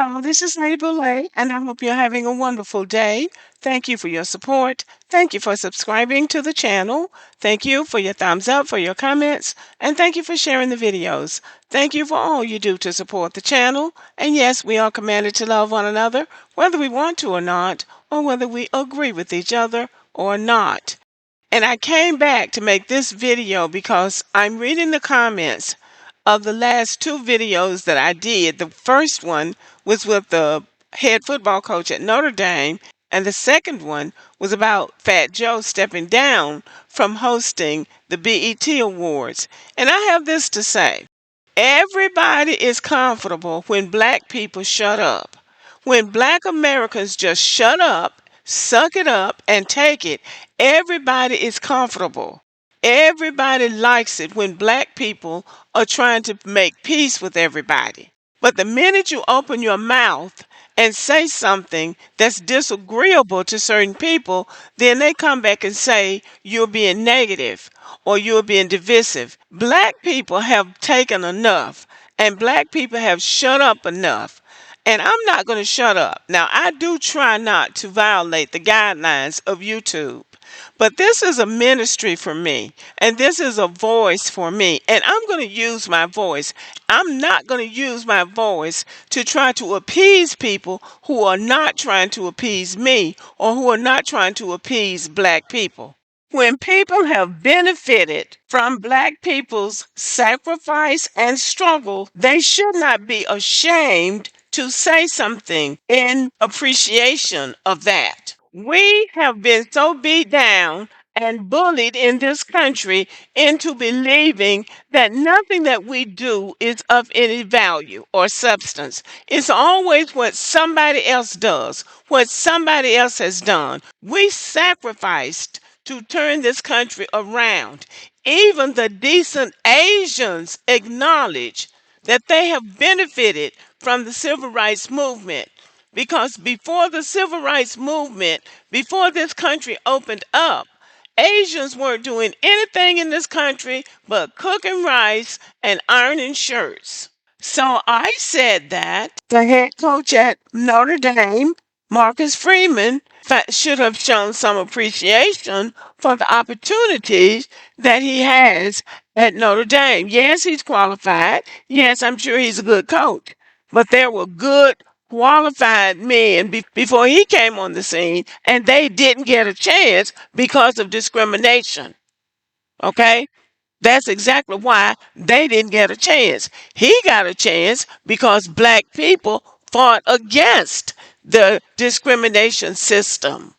Hello, this is Lady Boulay, and I hope you're having a wonderful day. Thank you for your support. Thank you for subscribing to the channel. Thank you for your thumbs up, for your comments, and thank you for sharing the videos. Thank you for all you do to support the channel. And yes, we are commanded to love one another, whether we want to or not, or whether we agree with each other or not. And I came back to make this video because I'm reading the comments of the last two videos that I did. The first one was with the head football coach at Notre Dame, and the second one was about Fat Joe stepping down from hosting the BET Awards. And I have this to say. Everybody is comfortable when black people shut up. When black Americans just shut up, suck it up, and take it, everybody is comfortable. Everybody likes it when black people are trying to make peace with everybody. But the minute you open your mouth and say something that's disagreeable to certain people, then they come back and say you're being negative or you're being divisive. Black people have taken enough, and black people have shut up enough. And I'm not going to shut up. Now, I do try not to violate the guidelines of YouTube. But this is a ministry for me, and this is a voice for me, and I'm going to use my voice. I'm not going to use my voice to try to appease people who are not trying to appease me or who are not trying to appease black people. When people have benefited from black people's sacrifice and struggle, they should not be ashamed to say something in appreciation of that. We have been so beat down and bullied in this country into believing that nothing that we do is of any value or substance. It's always what somebody else does, what somebody else has done. We sacrificed to turn this country around. Even the decent Asians acknowledge that they have benefited from the civil rights movement. Because before the civil rights movement, before this country opened up, Asians weren't doing anything in this country but cooking rice and ironing shirts. So I said that the head coach at Notre Dame, Marcus Freeman, should have shown some appreciation for the opportunities that he has at Notre Dame. Yes, he's qualified. Yes, I'm sure he's a good coach. But there were good, qualified men before he came on the scene, and they didn't get a chance because of discrimination. Okay? That's exactly why they didn't get a chance. He got a chance because black people fought against the discrimination system.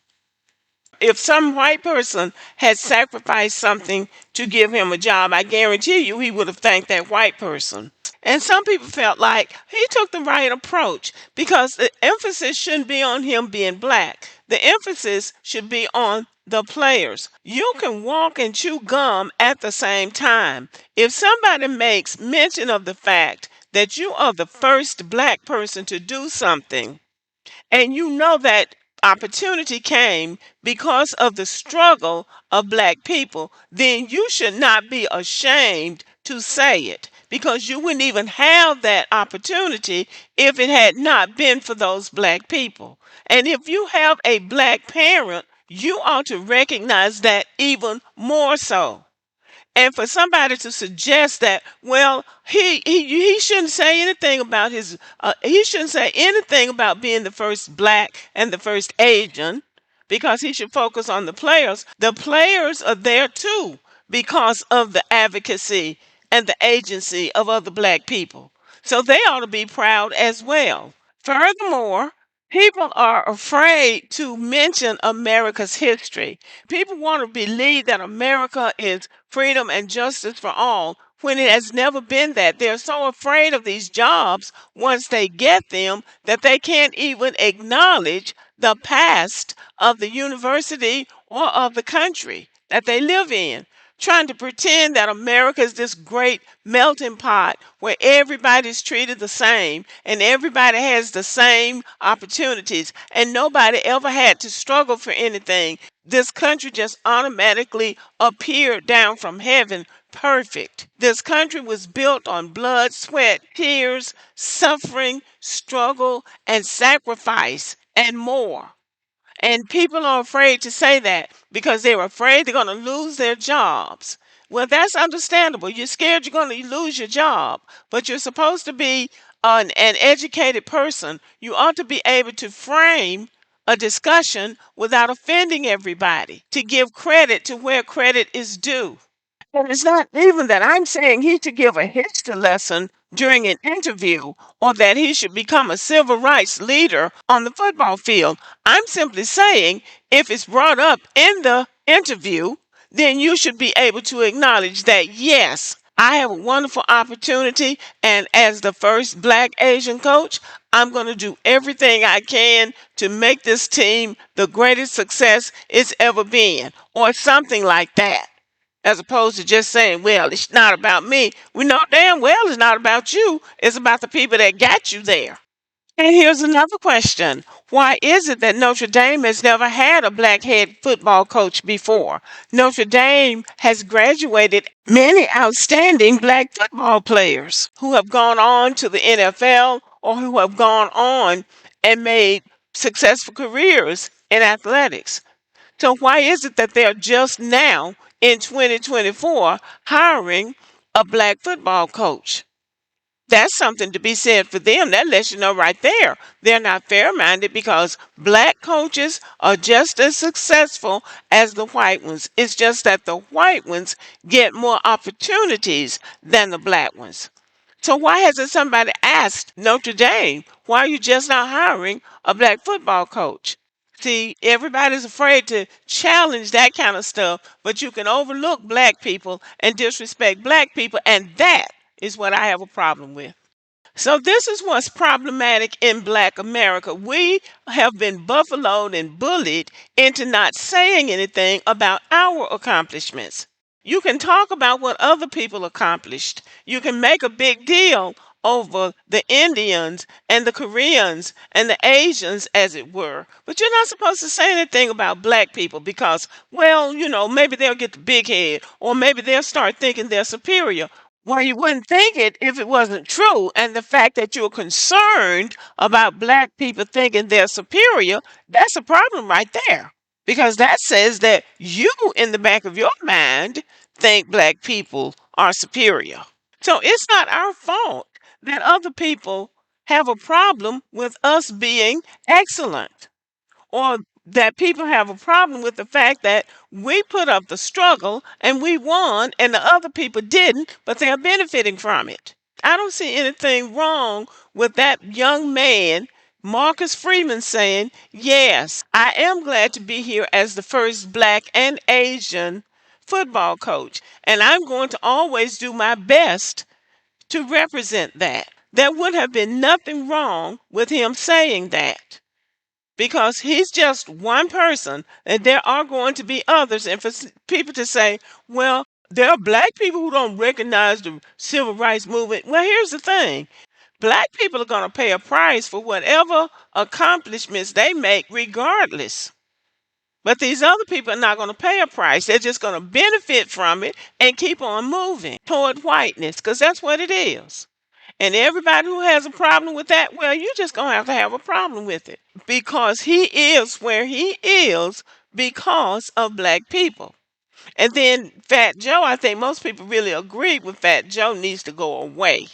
If some white person had sacrificed something to give him a job, I guarantee you he would have thanked that white person. And some people felt like he took the right approach because the emphasis shouldn't be on him being black. The emphasis should be on the players. You can walk and chew gum at the same time. If somebody makes mention of the fact that you are the first black person to do something, and you know that opportunity came because of the struggle of black people, then you should not be ashamed to say it because you wouldn't even have that opportunity if it had not been for those black people. And if you have a black parent, you ought to recognize that even more so. And for somebody to suggest that, well, he shouldn't say anything about he shouldn't say anything about being the first black and the first Asian because he should focus on the players. The players are there too because of the advocacy and the agency of other black people. So they ought to be proud as well. Furthermore, people are afraid to mention America's history. People want to believe that America is freedom and justice for all when it has never been that. They're so afraid of these jobs once they get them that they can't even acknowledge the past of the university or of the country that they live in. trying to pretend that America is this great melting pot where everybody's treated the same and everybody has the same opportunities and nobody ever had to struggle for anything. This country just automatically appeared down from heaven perfect. This country was built on blood, sweat, tears, suffering, struggle, and sacrifice, and more. And people are afraid to say that because they're afraid they're going to lose their jobs. Well, that's understandable. You're scared you're going to lose your job, but you're supposed to be an educated person. You ought to be able to frame a discussion without offending everybody, to give credit to where credit is due. And it's not even that I'm saying he should give a history lesson during an interview or that he should become a civil rights leader on the football field. I'm simply saying if it's brought up in the interview, then you should be able to acknowledge that, yes, I have a wonderful opportunity. And as the first Black Asian coach, I'm going to do everything I can to make this team the greatest success it's ever been, or something like that, as opposed to just saying, well, it's not about me. We know damn well it's not about you. It's about the people that got you there. And here's another question. Why is it that Notre Dame has never had a black head football coach before? Notre Dame has graduated many outstanding black football players who have gone on to the NFL or who have gone on and made successful careers in athletics. So why is it that they're just now in 2024 hiring a black football coach? That's something to be said for them. That lets you know right there they're not fair minded because black coaches are just as successful as the white ones. It's just that the white ones get more opportunities than the black ones. So why hasn't somebody asked Notre Dame, why are you just not hiring a black football coach? See, everybody's afraid to challenge that kind of stuff, but you can overlook black people and disrespect black people, and that is what I have a problem with. So this is what's problematic in black America. We have been buffaloed and bullied into not saying anything about our accomplishments. You can talk about what other people accomplished. You can make a big deal over the Indians and the Koreans and the Asians, as it were. But you're not supposed to say anything about black people because, well, maybe they'll get the big head or maybe they'll start thinking they're superior. Well, you wouldn't think it if it wasn't true. And the fact that you're concerned about black people thinking they're superior, that's a problem right there. Because that says that you, in the back of your mind, think black people are superior. So it's not our fault that other people have a problem with us being excellent, or that people have a problem with the fact that we put up the struggle and we won and the other people didn't, but they're benefiting from it. I don't see anything wrong with that young man, Marcus Freeman, saying, yes, I am glad to be here as the first black and Asian football coach, and I'm going to always do my best to represent that. There would have been nothing wrong with him saying that, because he's just one person and there are going to be others. And for people to say, well, there are black people who don't recognize the civil rights movement. Well, here's the thing. Black people are going to pay a price for whatever accomplishments they make regardless. But these other people are not going to pay a price. They're just going to benefit from it and keep on moving toward whiteness, because that's what it is. And everybody who has a problem with that, well, you're just going to have a problem with it, because he is where he is because of black people. And then Fat Joe, I think most people really agree with Fat Joe, needs to go away.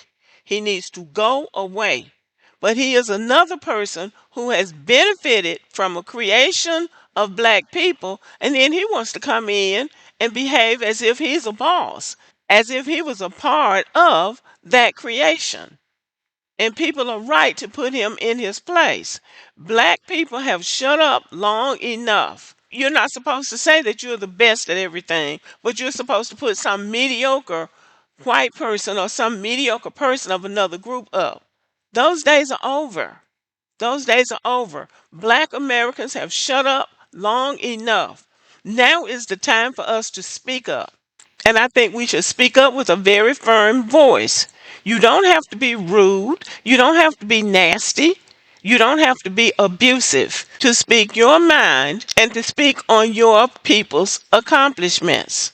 He needs to go away. But he is another person who has benefited from a creation of black people, and then he wants to come in and behave as if he's a boss, as if he was a part of that creation. And people are right to put him in his place. Black people have shut up long enough. You're not supposed to say that you're the best at everything, but you're supposed to put some mediocre white person or some mediocre person of another group up. Those days are over. Those days are over. Black Americans have shut up long enough. Now is the time for us to speak up. And I think we should speak up with a very firm voice. You don't have to be rude. You don't have to be nasty. You don't have to be abusive to speak your mind and to speak on your people's accomplishments.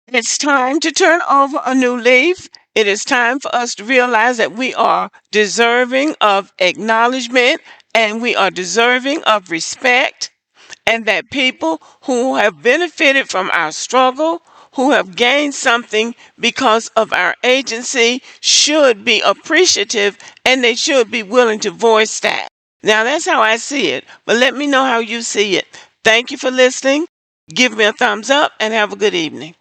It's time to turn over a new leaf. It is time for us to realize that we are deserving of acknowledgement and we are deserving of respect, and that people who have benefited from our struggle, who have gained something because of our agency, should be appreciative and they should be willing to voice that. Now, that's how I see it, but let me know how you see it. Thank you for listening. Give me a thumbs up and have a good evening.